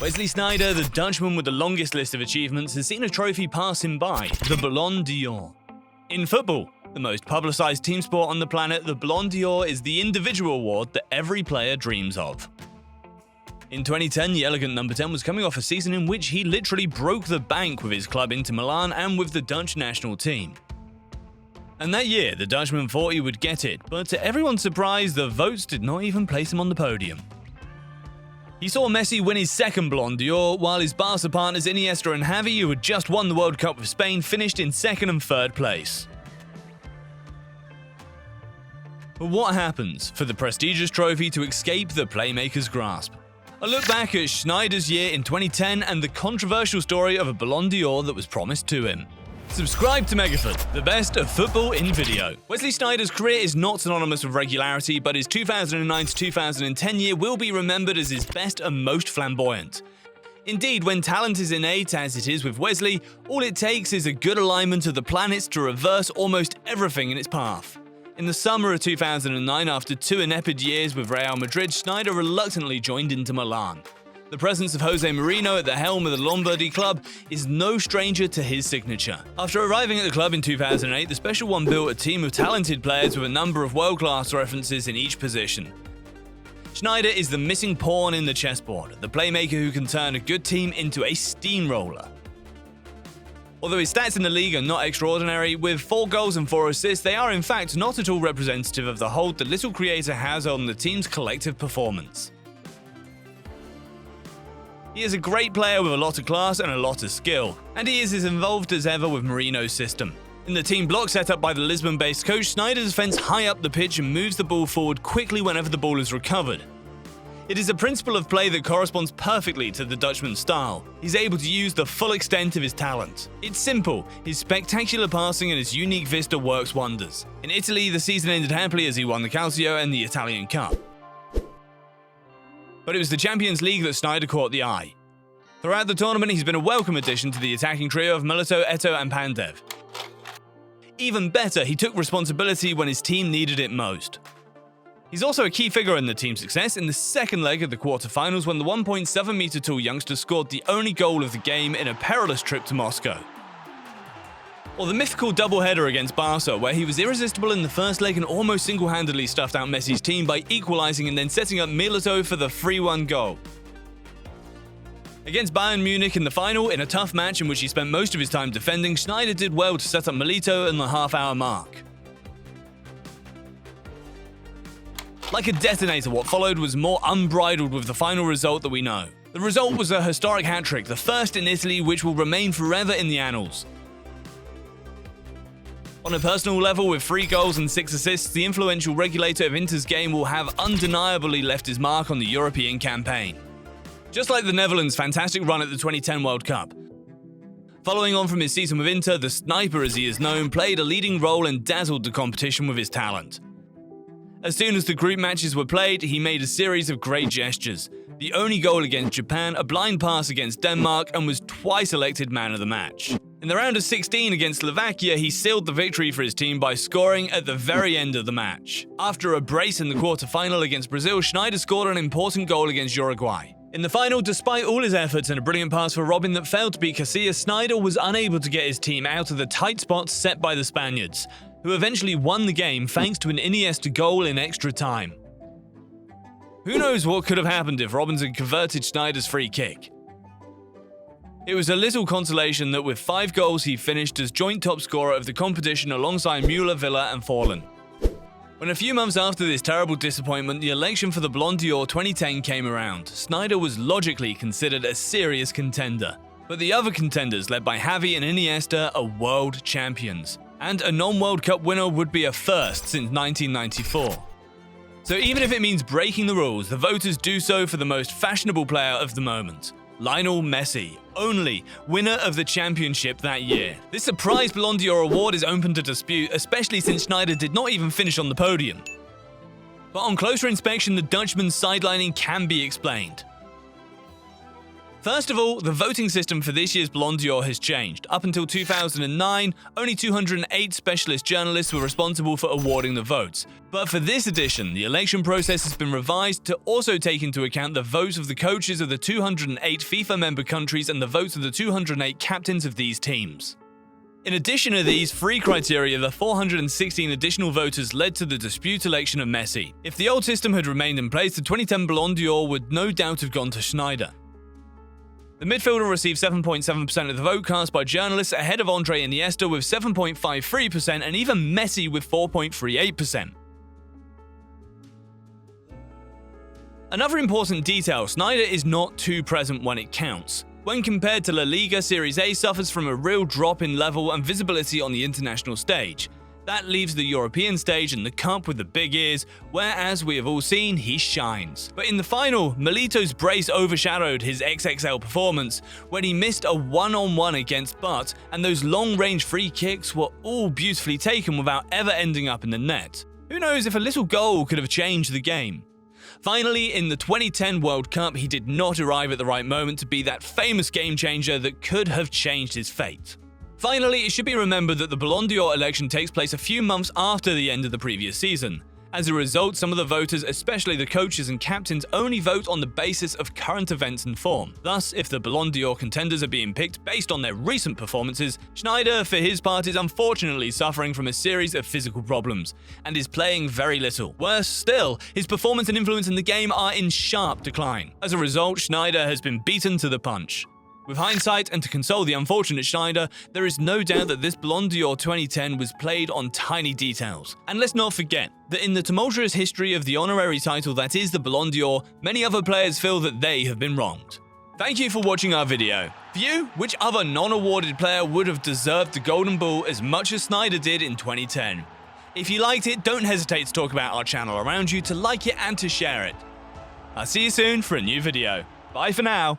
Wesley Sneijder, the Dutchman with the longest list of achievements, has seen a trophy pass him by, the Ballon d'Or. In football, the most publicised team sport on the planet, the Ballon d'Or is the individual award that every player dreams of. In 2010, the elegant number 10 was coming off a season in which he literally broke the bank with his club Inter Milan and with the Dutch national team. And that year, the Dutchman thought he would get it, but to everyone's surprise, the votes did not even place him on the podium. He saw Messi win his second Ballon d'Or, while his Barca partners Iniesta and Xavi, who had just won the World Cup with Spain, finished in second and third place. But what happens for the prestigious trophy to escape the playmaker's grasp? A look back at Sneijder's year in 2010 and the controversial story of a Ballon d'Or that was promised to him. Subscribe to Megafoot, the best of football in video. Wesley Sneijder's career is not synonymous with regularity, but his 2009 to 2010 year will be remembered as his best and most flamboyant. Indeed, when talent is innate, as it is with Wesley, all it takes is a good alignment of the planets to reverse almost everything in its path. In the summer of 2009, after 2 inepid years with Real Madrid, Sneijder reluctantly joined Inter Milan. The presence of Jose Mourinho at the helm of the Lombardy club is no stranger to his signature. After arriving at the club in 2008, the Special One built a team of talented players with a number of world-class references in each position. Sneijder is the missing pawn in the chessboard, the playmaker who can turn a good team into a steamroller. Although his stats in the league are not extraordinary, with 4 goals and 4 assists, they are in fact not at all representative of the hold the little creator has on the team's collective performance. He is a great player with a lot of class and a lot of skill, and he is as involved as ever with Mourinho's system. In the team block set up by the Lisbon-based coach, Sneijder defends high up the pitch and moves the ball forward quickly whenever the ball is recovered. It is a principle of play that corresponds perfectly to the Dutchman's style. He's able to use the full extent of his talent. It's simple, his spectacular passing and his unique vista works wonders. In Italy, the season ended happily as he won the Calcio and the Italian Cup. But it was the Champions League that Sneijder caught the eye. Throughout the tournament, he's been a welcome addition to the attacking trio of Milito, Eto'o and Pandev. Even better, he took responsibility when his team needed it most. He's also a key figure in the team's success in the second leg of the quarterfinals when the 1.7-meter tall youngster scored the only goal of the game in a perilous trip to Moscow. Or the mythical doubleheader against Barca, where he was irresistible in the first leg and almost single-handedly stuffed out Messi's team by equalising and then setting up Milito for the 3-1 goal. Against Bayern Munich in the final, in a tough match in which he spent most of his time defending, Sneijder did well to set up Milito in the half-hour mark. Like a detonator, what followed was more unbridled with the final result that we know. The result was a historic hat-trick, the first in Italy, which will remain forever in the annals. On a personal level, with 3 goals and 6 assists, the influential regulator of Inter's game will have undeniably left his mark on the European campaign. Just like the Netherlands' fantastic run at the 2010 World Cup. Following on from his season with Inter, the sniper as he is known played a leading role and dazzled the competition with his talent. As soon as the group matches were played, he made a series of great gestures. The only goal against Japan, a blind pass against Denmark, and was twice elected man of the match. In the round of 16 against Slovakia, he sealed the victory for his team by scoring at the very end of the match. After a brace in the quarter-final against Brazil, Sneijder scored an important goal against Uruguay. In the final, despite all his efforts and a brilliant pass for Robin that failed to beat Casillas, Sneijder was unable to get his team out of the tight spots set by the Spaniards, who eventually won the game thanks to an Iniesta goal in extra time. Who knows what could have happened if Robinson converted Sneijder's free kick? It was a little consolation that with 5 goals he finished as joint top scorer of the competition alongside Müller, Villa and Forlan. When a few months after this terrible disappointment, the election for the Ballon d'Or 2010 came around, Sneijder was logically considered a serious contender. But the other contenders, led by Xavi and Iniesta, are world champions. And a non-World Cup winner would be a first since 1994. So even if it means breaking the rules, the voters do so for the most fashionable player of the moment. Lionel Messi, only winner of the championship that year. This surprise Ballon d'Or award is open to dispute, especially since Sneijder did not even finish on the podium. But on closer inspection, the Dutchman's sidelining can be explained. First of all, the voting system for this year's Ballon d'Or has changed. Up until 2009, only 208 specialist journalists were responsible for awarding the votes. But for this edition, the election process has been revised to also take into account the votes of the coaches of the 208 FIFA member countries and the votes of the 208 captains of these teams. In addition to these three criteria, the 416 additional voters led to the dispute election of Messi. If the old system had remained in place, the 2010 Ballon d'Or would no doubt have gone to Sneijder. The midfielder received 7.7% of the vote cast by journalists, ahead of Andre Iniesta with 7.53% and even Messi with 4.38%. Another important detail, Sneijder is not too present when it counts. When compared to La Liga, Series A suffers from a real drop in level and visibility on the international stage. That leaves the European stage and the Cup with the big ears, where, as we have all seen, he shines. But in the final, Milito's brace overshadowed his XXL performance, when he missed a one-on-one against Butt, and those long-range free kicks were all beautifully taken without ever ending up in the net. Who knows if a little goal could have changed the game? Finally, in the 2010 World Cup, he did not arrive at the right moment to be that famous game changer that could have changed his fate. Finally, it should be remembered that the Ballon d'Or election takes place a few months after the end of the previous season. As a result, some of the voters, especially the coaches and captains, only vote on the basis of current events and form. Thus, if the Ballon d'Or contenders are being picked based on their recent performances, Sneijder, for his part, is unfortunately suffering from a series of physical problems, and is playing very little. Worse still, his performance and influence in the game are in sharp decline. As a result, Sneijder has been beaten to the punch. With hindsight, and to console the unfortunate Sneijder, there is no doubt that this Ballon d'Or 2010 was played on tiny details. And let's not forget that in the tumultuous history of the honorary title that is the Ballon d'Or, many other players feel that they have been wronged. Thank you for watching our video. For you, which other non-awarded player would have deserved the Golden Ball as much as Sneijder did in 2010? If you liked it, don't hesitate to talk about our channel around you, to like it and to share it. I'll see you soon for a new video. Bye for now.